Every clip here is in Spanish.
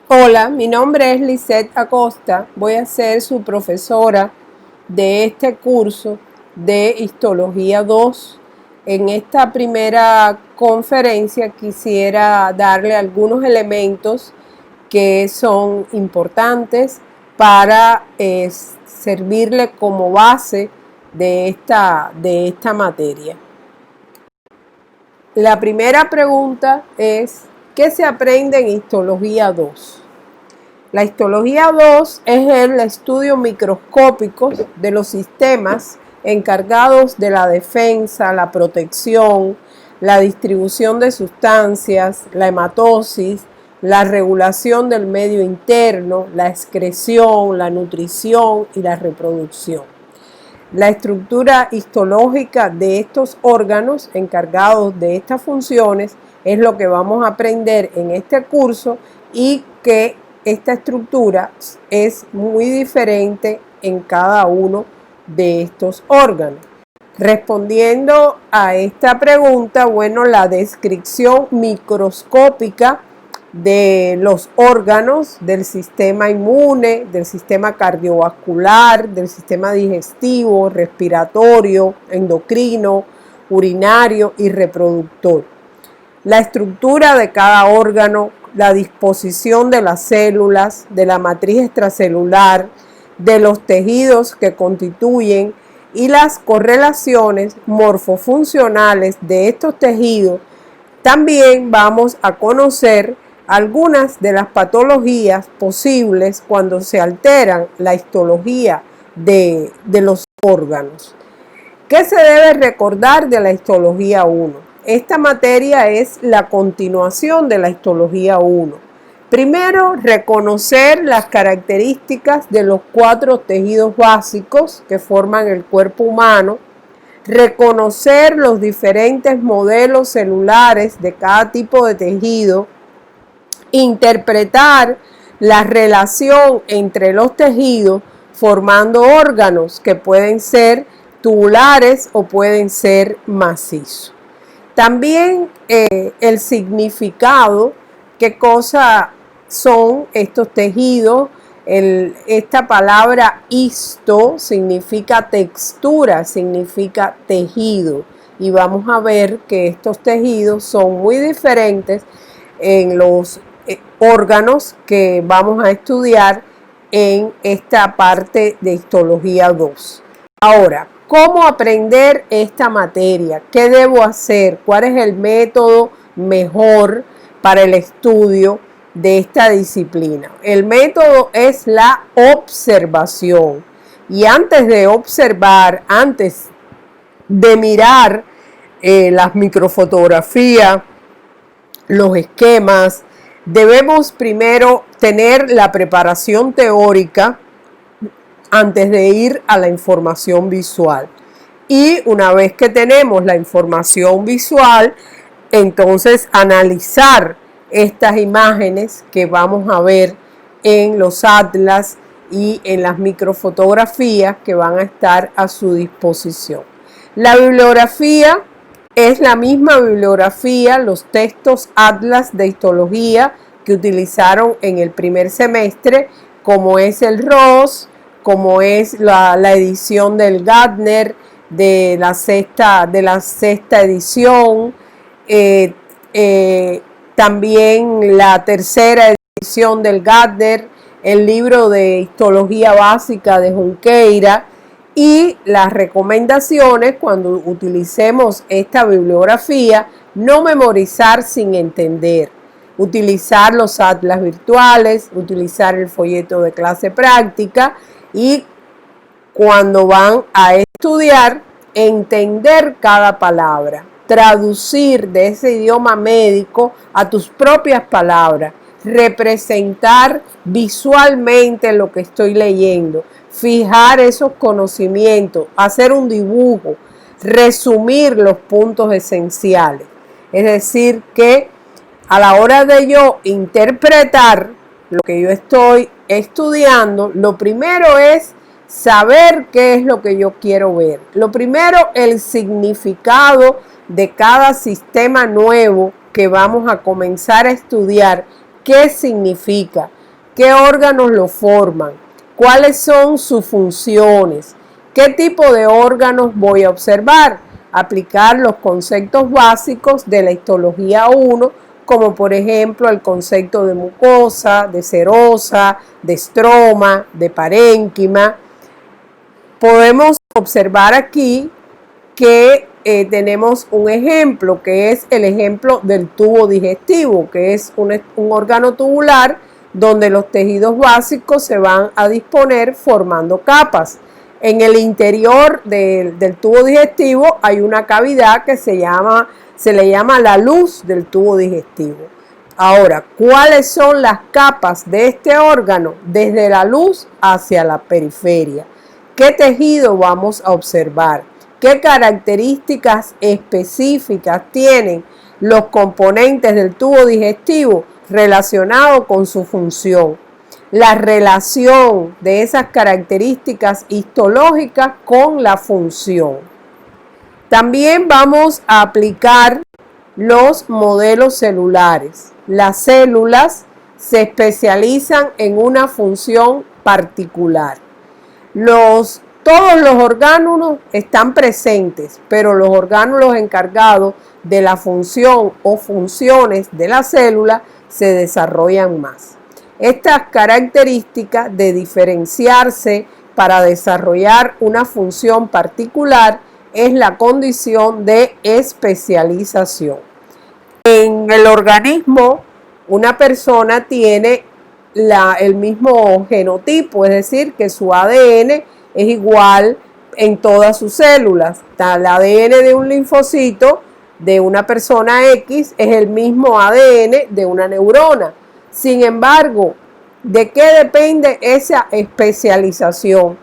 Hola, mi nombre es Lisette Acosta. Voy a ser su profesora de este curso de Histología 2. En esta primera conferencia quisiera darle algunos elementos que son importantes para servirle como base de esta materia. La primera pregunta es: ¿qué se aprende en Histología 2? La histología 2 es el estudio microscópico de los sistemas encargados de la defensa, la protección, la distribución de sustancias, la hematosis, la regulación del medio interno, la excreción, la nutrición y la reproducción. La estructura histológica de estos órganos encargados de estas funciones es lo que vamos a aprender en este curso, y que esta estructura es muy diferente en cada uno de estos órganos. Respondiendo a esta pregunta, bueno, la descripción microscópica de los órganos, del sistema inmune, del sistema cardiovascular, del sistema digestivo, respiratorio, endocrino, urinario y reproductor. La estructura de cada órgano, la disposición de las células, de la matriz extracelular, de los tejidos que constituyen y las correlaciones morfofuncionales de estos tejidos. También vamos a conocer algunas de las patologías posibles cuando se alteran la histología de los órganos. ¿Qué se debe recordar de la histología 1? Esta materia es la continuación de la histología 1. Primero, reconocer las características de los 4 tejidos básicos que forman el cuerpo humano, reconocer los diferentes modelos celulares de cada tipo de tejido, interpretar la relación entre los tejidos formando órganos que pueden ser tubulares o pueden ser macizos. También el significado, qué cosa son estos tejidos. Esta palabra histo significa textura, significa tejido, y vamos a ver que estos tejidos son muy diferentes en los órganos que vamos a estudiar en esta parte de histología 2. Ahora, ¿cómo aprender esta materia? ¿Qué debo hacer? ¿Cuál es el método mejor para el estudio de esta disciplina? El método es la observación. Y antes de observar, antes de mirar las microfotografías, los esquemas, debemos primero tener la preparación teórica antes de ir a la información visual. Y una vez que tenemos la información visual, entonces analizar estas imágenes que vamos a ver en los atlas y en las microfotografías que van a estar a su disposición. La bibliografía es la misma bibliografía, los textos atlas de histología que utilizaron en el primer semestre, como es el Ross, como es la edición del Gardner de la sexta edición, también la tercera edición del Gardner, el libro de histología básica de Junqueira, y las recomendaciones cuando utilicemos esta bibliografía: no memorizar sin entender, utilizar los atlas virtuales, utilizar el folleto de clase práctica, y cuando van a estudiar, entender cada palabra, traducir de ese idioma médico a tus propias palabras, representar visualmente lo que estoy leyendo, fijar esos conocimientos, hacer un dibujo, resumir los puntos esenciales. Es decir, que a la hora de yo interpretar lo que yo estoy estudiando, lo primero es saber qué es lo que yo quiero ver. Lo primero, el significado de cada sistema nuevo que vamos a comenzar a estudiar. ¿Qué significa? ¿Qué órganos lo forman? ¿Cuáles son sus funciones? ¿Qué tipo de órganos voy a observar? Aplicar los conceptos básicos de la histología 1, como por ejemplo el concepto de mucosa, de serosa, de estroma, de parénquima. Podemos observar aquí que tenemos un ejemplo, que es el ejemplo del tubo digestivo, que es un órgano tubular donde los tejidos básicos se van a disponer formando capas. En el interior del tubo digestivo hay una cavidad que se le llama la luz del tubo digestivo. Ahora, ¿cuáles son las capas de este órgano? Desde la luz hacia la periferia. ¿Qué tejido vamos a observar? ¿Qué características específicas tienen los componentes del tubo digestivo relacionados con su función? La relación de esas características histológicas con la función. También vamos a aplicar los modelos celulares. Las células se especializan en una función particular. Todos los orgánulos están presentes, pero los orgánulos encargados de la función o funciones de la célula se desarrollan más. Estas características de diferenciarse para desarrollar una función particular es la condición de especialización. En el organismo, una persona tiene el mismo genotipo, es decir, que su ADN es igual en todas sus células. El ADN de un linfocito de una persona X es el mismo ADN de una neurona. Sin embargo, ¿de qué depende esa especialización?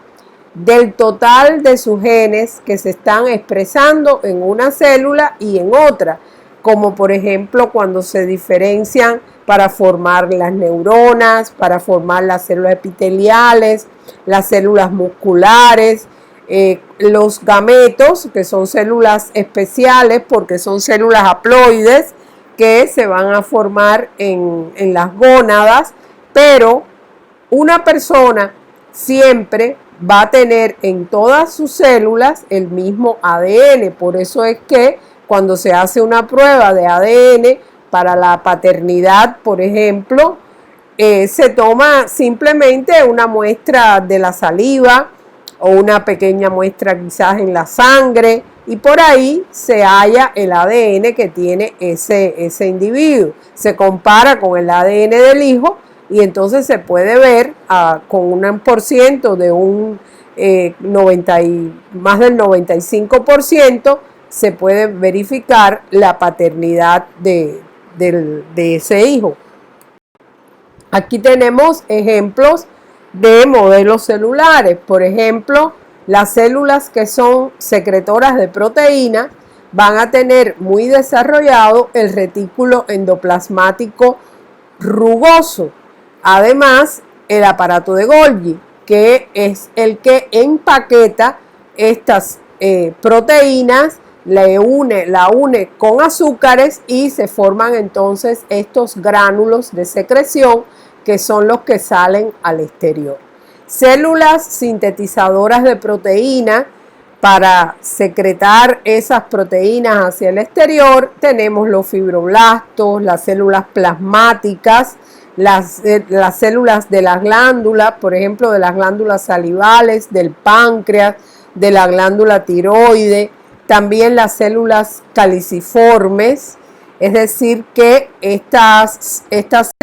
Del total de sus genes que se están expresando en una célula y en otra, como por ejemplo cuando se diferencian para formar las neuronas, para formar las células epiteliales, las células musculares, los gametos, que son células especiales porque son células haploides que se van a formar en las gónadas, pero una persona siempre va a tener en todas sus células el mismo ADN. Por eso es que cuando se hace una prueba de ADN para la paternidad, por ejemplo, se toma simplemente una muestra de la saliva o una pequeña muestra quizás en la sangre y por ahí se halla el ADN que tiene ese individuo. Se compara con el ADN del hijo y entonces se puede ver con un por ciento de más del 95%, se puede verificar la paternidad de ese hijo. Aquí tenemos ejemplos de modelos celulares. Por ejemplo, las células que son secretoras de proteína van a tener muy desarrollado el retículo endoplasmático rugoso. Además, el aparato de Golgi, que es el que empaqueta estas proteínas, la une con azúcares y se forman entonces estos gránulos de secreción que son los que salen al exterior. Células sintetizadoras de proteína para secretar esas proteínas hacia el exterior tenemos los fibroblastos, las células plasmáticas, las células de las glándulas, por ejemplo, de las glándulas salivales, del páncreas, de la glándula tiroide, también las células caliciformes, es decir, que estas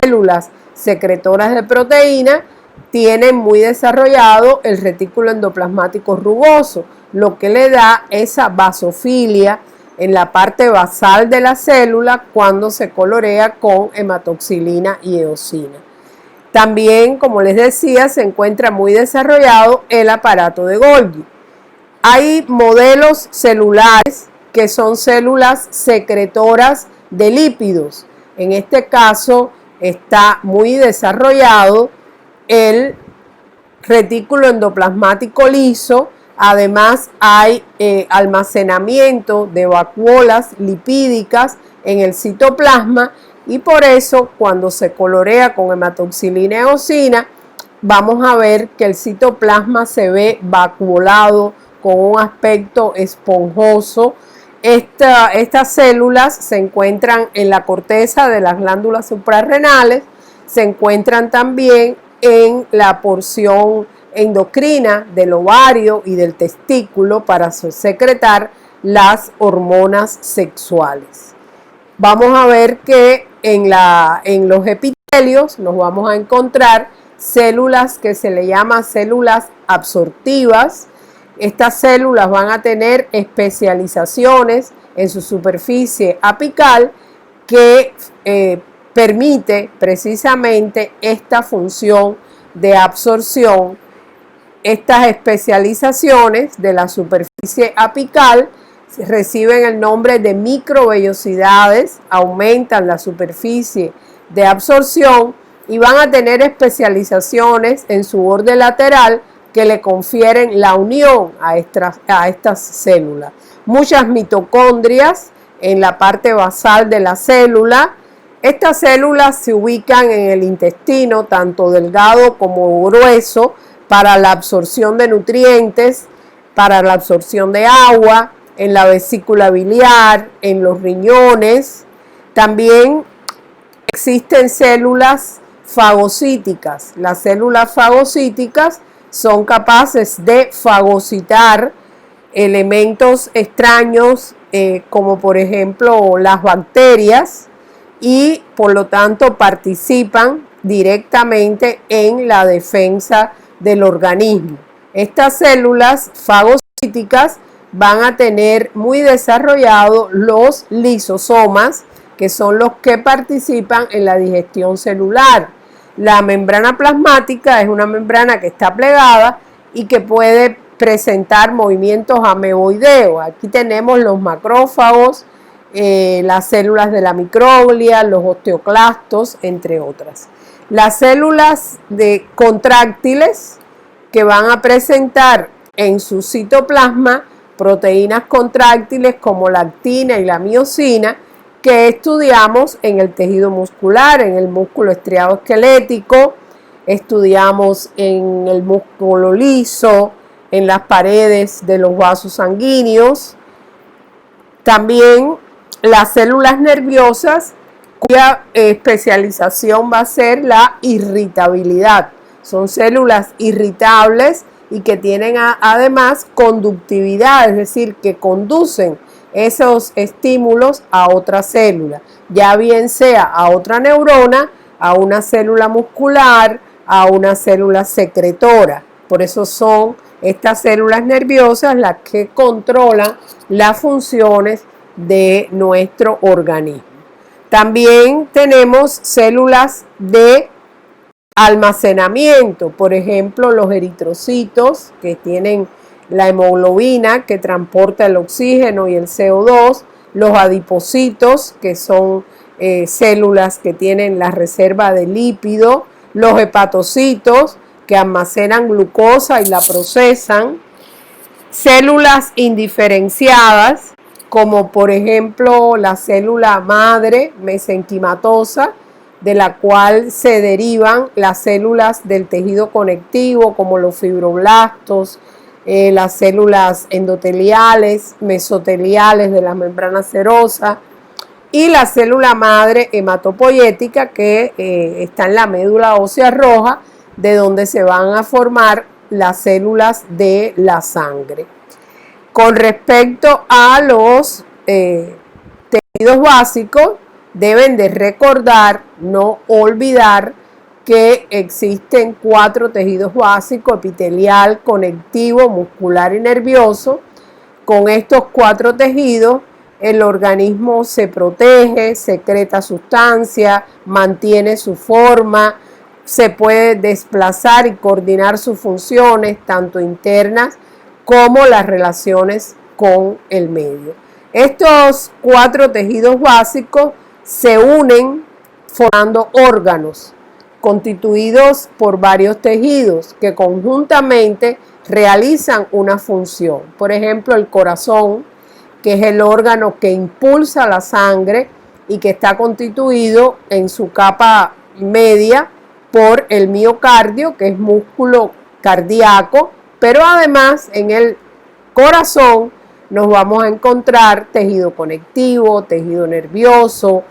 células secretoras de proteína tienen muy desarrollado el retículo endoplasmático rugoso, lo que le da esa basofilia en la parte basal de la célula cuando se colorea con hematoxilina y eosina. También, como les decía, se encuentra muy desarrollado el aparato de Golgi. Hay modelos celulares que son células secretoras de lípidos. En este caso está muy desarrollado el retículo endoplasmático liso. Además hay almacenamiento de vacuolas lipídicas en el citoplasma y por eso cuando se colorea con hematoxilina y eosina, vamos a ver que el citoplasma se ve vacuolado con un aspecto esponjoso. Estas células se encuentran en la corteza de las glándulas suprarrenales, se encuentran también en la porción endocrina del ovario y del testículo para secretar las hormonas sexuales. Vamos a ver que en los epitelios nos vamos a encontrar células que se le llaman células absortivas. Estas células van a tener especializaciones en su superficie apical que permite precisamente esta función de absorción. Estas especializaciones de la superficie apical reciben el nombre de microvellosidades, aumentan la superficie de absorción y van a tener especializaciones en su borde lateral que le confieren la unión a estas células. Muchas mitocondrias en la parte basal de la célula. Estas células se ubican en el intestino, tanto delgado como grueso, para la absorción de nutrientes, para la absorción de agua, en la vesícula biliar, en los riñones. También existen células fagocíticas. Las células fagocíticas son capaces de fagocitar elementos extraños como por ejemplo las bacterias y por lo tanto participan directamente en la defensa del organismo. Estas células fagocíticas van a tener muy desarrollados los lisosomas, que son los que participan en la digestión celular. La membrana plasmática es una membrana que está plegada y que puede presentar movimientos ameboideos. Aquí tenemos los macrófagos, las células de la microglia, los osteoclastos, entre otras. Las células contráctiles que van a presentar en su citoplasma proteínas contráctiles como la actina y la miosina, que estudiamos en el tejido muscular, en el músculo estriado esquelético, estudiamos en el músculo liso, en las paredes de los vasos sanguíneos. También las células nerviosas, cuya especialización va a ser la irritabilidad. Son células irritables y que tienen además conductividad, es decir, que conducen esos estímulos a otra célula, ya bien sea a otra neurona, a una célula muscular, a una célula secretora. Por eso son estas células nerviosas las que controlan las funciones de nuestro organismo. También tenemos células de almacenamiento, por ejemplo, los eritrocitos, que tienen la hemoglobina que transporta el oxígeno y el CO2, los adipocitos, que son células que tienen la reserva de lípido, los hepatocitos, que almacenan glucosa y la procesan, células indiferenciadas, como por ejemplo la célula madre mesenquimatosa, de la cual se derivan las células del tejido conectivo, como los fibroblastos, las células endoteliales, mesoteliales de las membranas serosas, y la célula madre hematopoyética que está en la médula ósea roja, de donde se van a formar las células de la sangre. Con respecto a los tejidos básicos, deben de recordar, no olvidar, que existen 4 tejidos básicos: epitelial, conectivo, muscular y nervioso. Con estos 4 tejidos, el organismo se protege, secreta sustancia, mantiene su forma, se puede desplazar y coordinar sus funciones, tanto internas como las relaciones con el medio. Estos 4 tejidos básicos se unen formando órganos constituidos por varios tejidos que conjuntamente realizan una función. Por ejemplo, el corazón, que es el órgano que impulsa la sangre y que está constituido en su capa media por el miocardio, que es músculo cardíaco, pero además en el corazón nos vamos a encontrar tejido conectivo, tejido nervioso,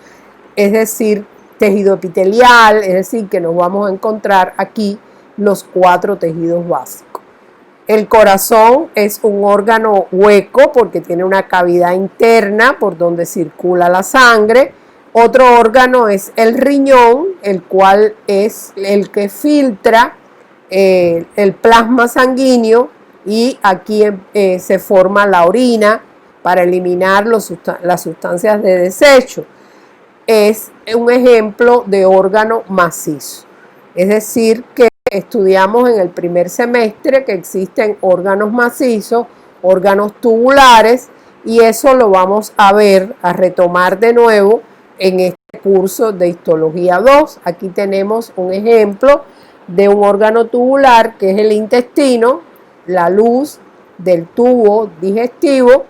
es decir, tejido epitelial, es decir, que nos vamos a encontrar aquí los 4 tejidos básicos. El corazón es un órgano hueco porque tiene una cavidad interna por donde circula la sangre. Otro órgano es el riñón, el cual es el que filtra el plasma sanguíneo, y aquí se forma la orina para eliminar las sustancias de desecho. Es un ejemplo de órgano macizo. Es decir, que estudiamos en el primer semestre que existen órganos macizos, órganos tubulares, y eso lo vamos a ver, a retomar de nuevo en este curso de histología 2. Aquí tenemos un ejemplo de un órgano tubular que es el intestino, la luz del tubo digestivo,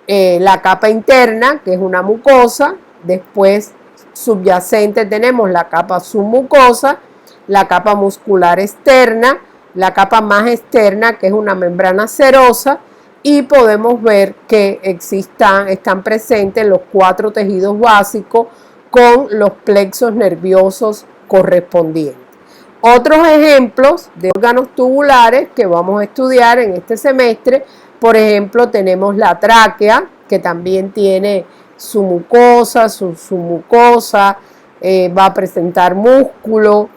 la capa interna, que es una mucosa, después subyacente tenemos la capa submucosa, la capa muscular externa, la capa más externa, que es una membrana serosa, y podemos ver que están presentes los 4 tejidos básicos con los plexos nerviosos correspondientes. Otros ejemplos de órganos tubulares que vamos a estudiar en este semestre, por ejemplo, tenemos la tráquea, que también tiene su mucosa, su submucosa, va a presentar músculo,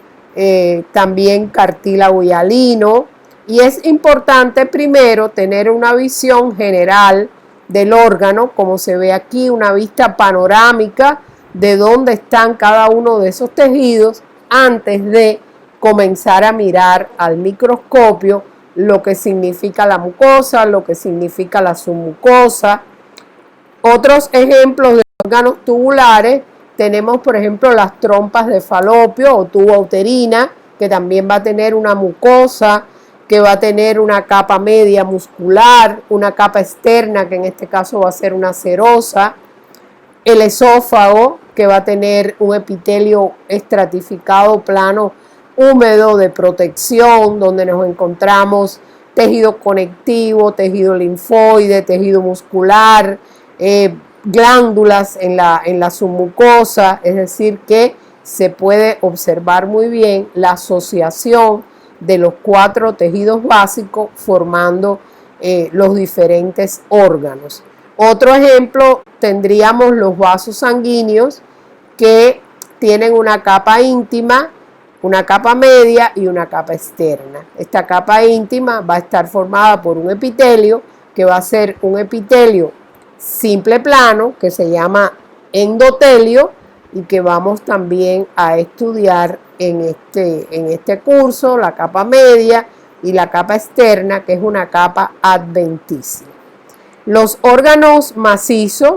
también cartílago hialino, y es importante primero tener una visión general del órgano, como se ve aquí, una vista panorámica de dónde están cada uno de esos tejidos antes de comenzar a mirar al microscopio lo que significa la mucosa, lo que significa la submucosa. Otros ejemplos de órganos tubulares tenemos, por ejemplo, las trompas de Falopio o tuba uterina, que también va a tener una mucosa, que va a tener una capa media muscular, una capa externa, que en este caso va a ser una serosa. El esófago, que va a tener un epitelio estratificado plano húmedo de protección, donde nos encontramos tejido conectivo, tejido linfoide, tejido muscular, glándulas en la submucosa, es decir que se puede observar muy bien la asociación de los 4 tejidos básicos formando los diferentes órganos. Otro ejemplo tendríamos los vasos sanguíneos, que tienen una capa íntima, una capa media y una capa externa. Esta capa íntima va a estar formada por un epitelio, que va a ser un epitelio simple plano, que se llama endotelio, y que vamos también a estudiar en este curso, la capa media y la capa externa, que es una capa adventicia. Los órganos macizos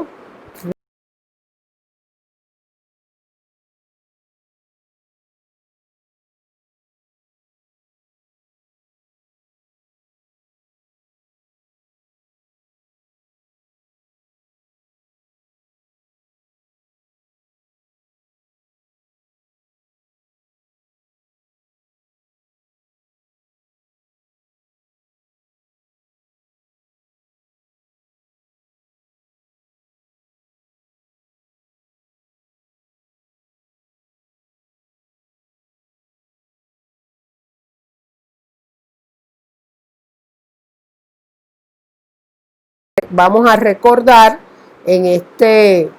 vamos a recordar en este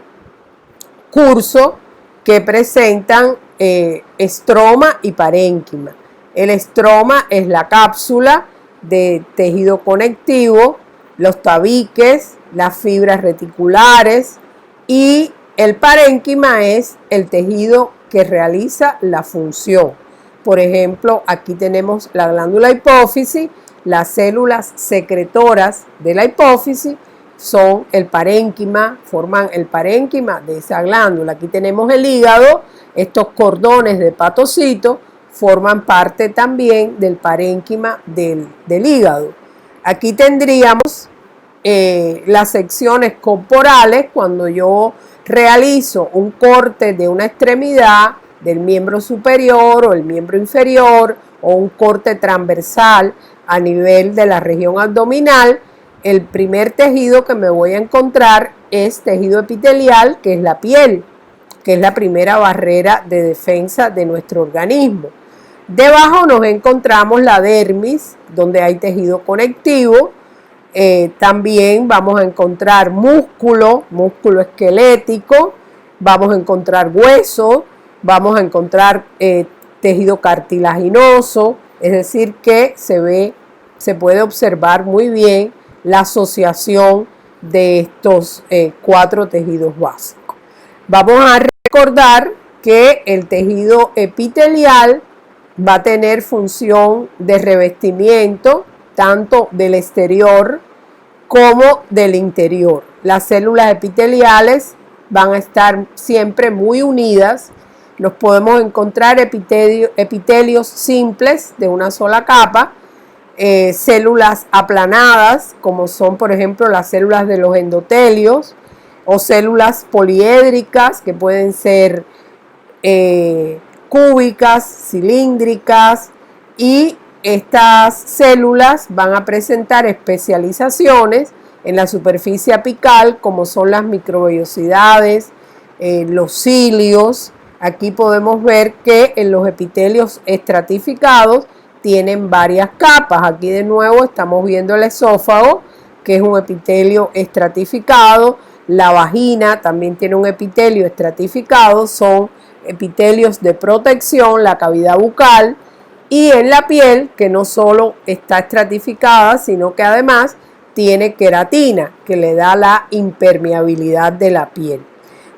curso que presentan estroma y parénquima. El estroma es la cápsula de tejido conectivo, los tabiques, las fibras reticulares, y el parénquima es el tejido que realiza la función. Por ejemplo, aquí tenemos la glándula hipófisis, las células secretoras de la hipófisis son el parénquima, forman el parénquima de esa glándula. Aquí tenemos el hígado, estos cordones de hepatocitos forman parte también del parénquima del hígado. Aquí tendríamos las secciones corporales, cuando yo realizo un corte de una extremidad del miembro superior o el miembro inferior o un corte transversal a nivel de la región abdominal, el primer tejido que me voy a encontrar es tejido epitelial, que es la piel, que es la primera barrera de defensa de nuestro organismo. Debajo nos encontramos la dermis, donde hay tejido conectivo. También vamos a encontrar músculo esquelético, vamos a encontrar hueso, vamos a encontrar tejido cartilaginoso, es decir que se puede observar muy bien la asociación de estos 4 tejidos básicos. Vamos a recordar que el tejido epitelial va a tener función de revestimiento tanto del exterior como del interior. Las células epiteliales van a estar siempre muy unidas. Nos podemos encontrar epitelios simples de una sola capa, células aplanadas, como son por ejemplo las células de los endotelios, o células poliédricas que pueden ser cúbicas, cilíndricas, y estas células van a presentar especializaciones en la superficie apical, como son las microvellosidades, los cilios. Aquí podemos ver que en los epitelios estratificados tienen varias capas. Aquí de nuevo estamos viendo el esófago, que es un epitelio estratificado. La vagina también tiene un epitelio estratificado, son epitelios de protección, la cavidad bucal. Y en la piel, que no solo está estratificada, sino que además tiene queratina, que le da la impermeabilidad de la piel.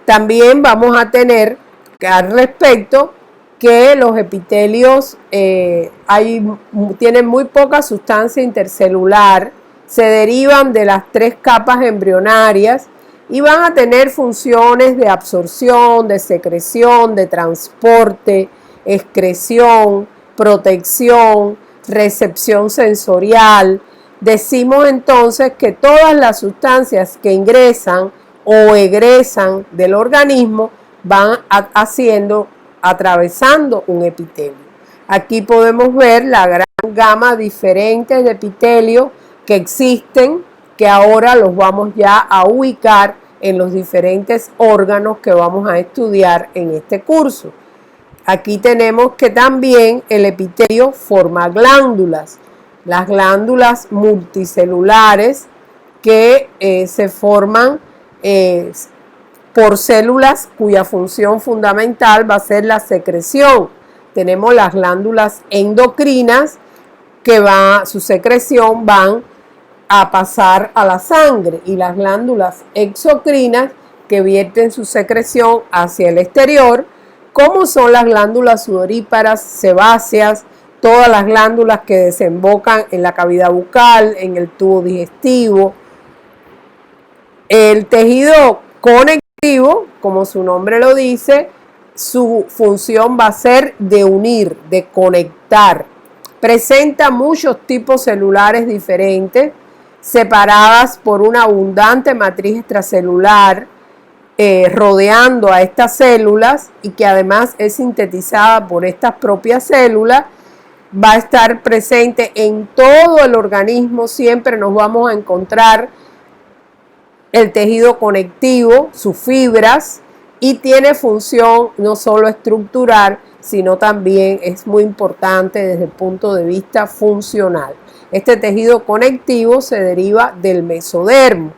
También vamos a tener al respecto que los epitelios tienen muy poca sustancia intercelular, se derivan de las 3 capas embrionarias y van a tener funciones de absorción, de secreción, de transporte, excreción, protección, recepción sensorial. Decimos entonces que todas las sustancias que ingresan o egresan del organismo van atravesando un epitelio. Aquí podemos ver la gran gama diferente de epitelios que existen, que ahora los vamos ya a ubicar en los diferentes órganos que vamos a estudiar en este curso. Aquí tenemos que también el epitelio forma glándulas, las glándulas multicelulares que se forman por células cuya función fundamental va a ser la secreción. Tenemos las glándulas endocrinas que su secreción van a pasar a la sangre, y las glándulas exocrinas que vierten su secreción hacia el exterior, como son las glándulas sudoríparas, sebáceas, todas las glándulas que desembocan en la cavidad bucal, en el tubo digestivo. El tejido conectivo, como su nombre lo dice, su función va a ser de unir, de conectar. Presenta muchos tipos celulares diferentes, separadas por una abundante matriz extracelular, rodeando a estas células, y que además es sintetizada por estas propias células. Va a estar presente en todo el organismo. Siempre nos vamos a encontrar el tejido conectivo, sus fibras, y tiene función no solo estructural, sino también es muy importante desde el punto de vista funcional. Este tejido conectivo se deriva del mesodermo.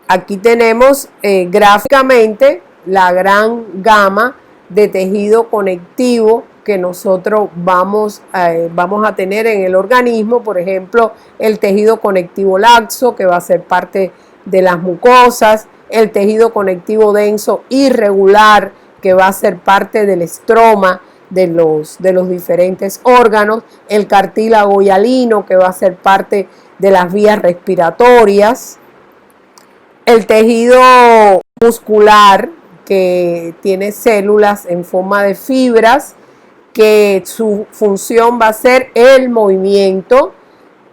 Aquí tenemos gráficamente la gran gama de tejido conectivo que nosotros vamos a tener en el organismo. Por ejemplo, el tejido conectivo laxo, que va a ser parte de las mucosas, el tejido conectivo denso irregular, que va a ser parte del estroma de los diferentes órganos, el cartílago hialino, que va a ser parte de las vías respiratorias, el tejido muscular, que tiene células en forma de fibras, que su función va a ser el movimiento,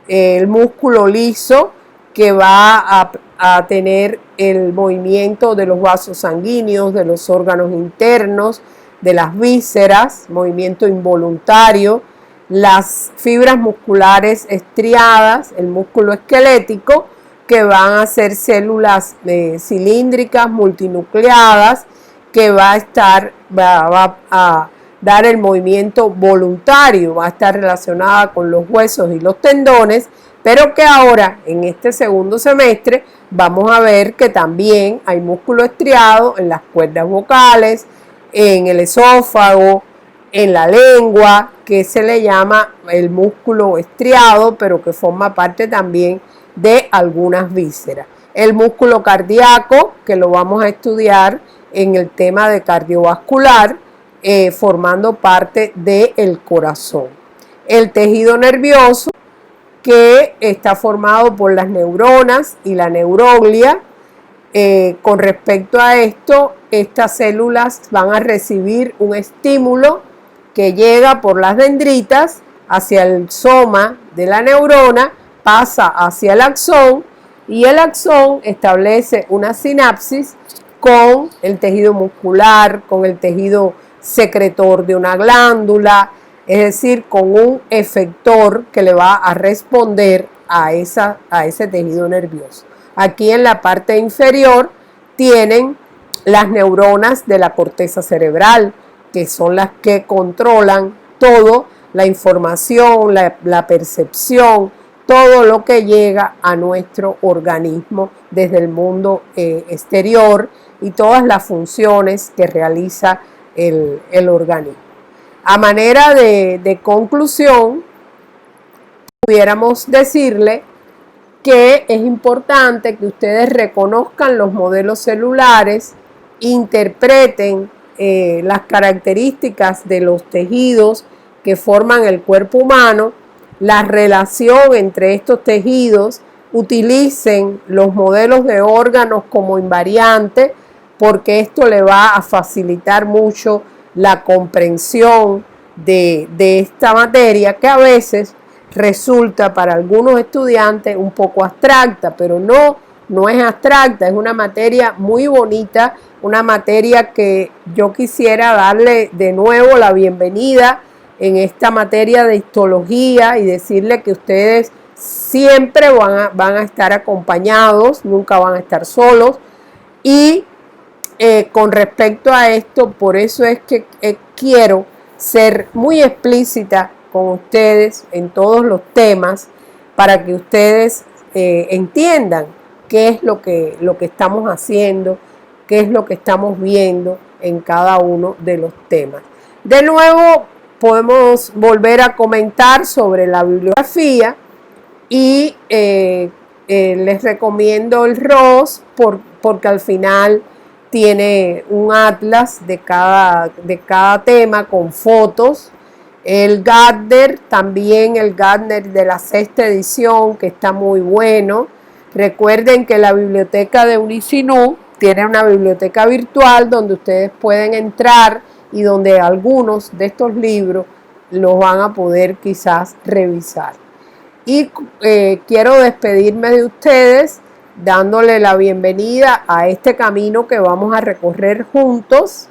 el músculo liso, que va a tener el movimiento de los vasos sanguíneos, de los órganos internos, de las vísceras, movimiento involuntario, las fibras musculares estriadas, el músculo esquelético, que van a ser células cilíndricas multinucleadas, que va a dar el movimiento voluntario, va a estar relacionada con los huesos y los tendones, pero que ahora en este segundo semestre vamos a ver que también hay músculo estriado en las cuerdas vocales, en el esófago, en la lengua, que se le llama el músculo estriado, pero que forma parte también de algunas vísceras. El músculo cardíaco, que lo vamos a estudiar en el tema de cardiovascular, formando parte del corazón. El tejido nervioso, que está formado por las neuronas y la neuroglia. Con respecto a esto, estas células van a recibir un estímulo que llega por las dendritas hacia el soma de la neurona, pasa hacia el axón y el axón establece una sinapsis con el tejido muscular, con el tejido secretor de una glándula, es decir, con un efector que le va a responder a ese tejido nervioso. Aquí en la parte inferior tienen las neuronas de la corteza cerebral, que son las que controlan todo, la información, la percepción, todo lo que llega a nuestro organismo desde el mundo exterior y todas las funciones que realiza el organismo. A manera de conclusión, pudiéramos decirle que es importante que ustedes reconozcan los modelos celulares, interpreten las características de los tejidos que forman el cuerpo humano, la relación entre estos tejidos, utilicen los modelos de órganos como invariante, porque esto le va a facilitar mucho la comprensión de esta materia, que a veces resulta para algunos estudiantes un poco abstracta, pero no es abstracta, es una materia muy bonita, una materia que yo quisiera darle de nuevo la bienvenida en esta materia de histología y decirle que ustedes siempre van a estar acompañados, nunca van a estar solos. Y con respecto a esto, por eso es que quiero ser muy explícita con ustedes en todos los temas para que ustedes entiendan qué es lo que estamos haciendo, qué es lo que estamos viendo en cada uno de los temas. De nuevo, podemos volver a comentar sobre la bibliografía y les recomiendo el ROS porque al final tiene un atlas de cada tema con fotos. El Gardner, también el Gardner de la 6ª edición, que está muy bueno. Recuerden que la biblioteca de Unisinú tiene una biblioteca virtual donde ustedes pueden entrar y donde algunos de estos libros los van a poder quizás revisar. Y quiero despedirme de ustedes dándole la bienvenida a este camino que vamos a recorrer juntos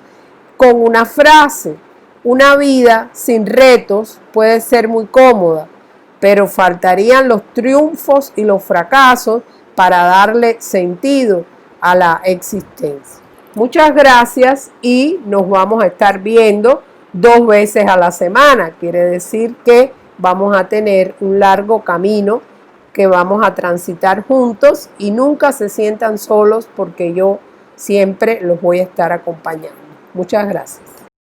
con una frase: una vida sin retos puede ser muy cómoda, pero faltarían los triunfos y los fracasos para darle sentido a la existencia. Muchas gracias y nos vamos a estar viendo 2 veces a la semana. Quiere decir que vamos a tener un largo camino que vamos a transitar juntos y nunca se sientan solos porque yo siempre los voy a estar acompañando. Muchas gracias.